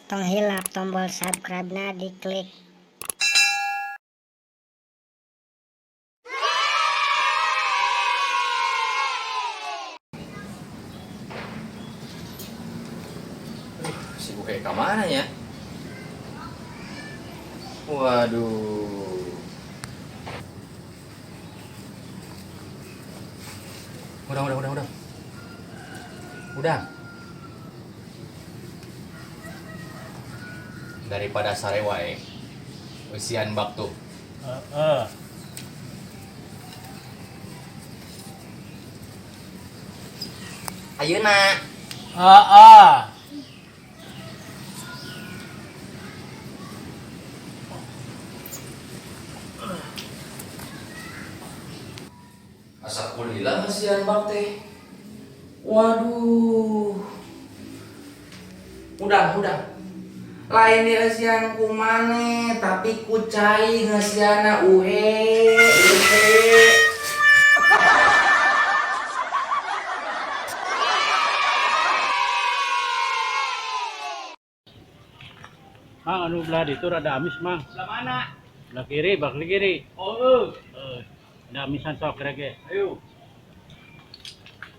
Tong hilap tombol subscribe-na diklik. Si Buhe kemana ya? Waduh. Udah. Udah. Daripada sare wae. Usian baktu. Ayeuna. Asakulillah kasihan bakte. Waduh. Udah. Lain di kasihan kumane, tapi kucai ngasiana uhe. Mang, anu belah itu rada amis, Mang. Belah mana? Belah kiri, bak kiri. Oh, Ada amisan sok rege. ayo.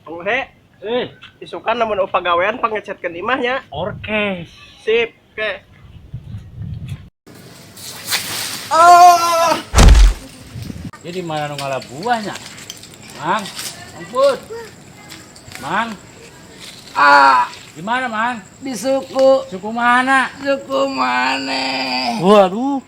Penghe, Eh, isukan namun pagawean pangecetkeun imahnya. orkes. Sip, ke. Jadi mana nu ngalah buahnya? Mang, ampun. Mang, di mana, Mang? Di suku Suku mana? mana? Waduh.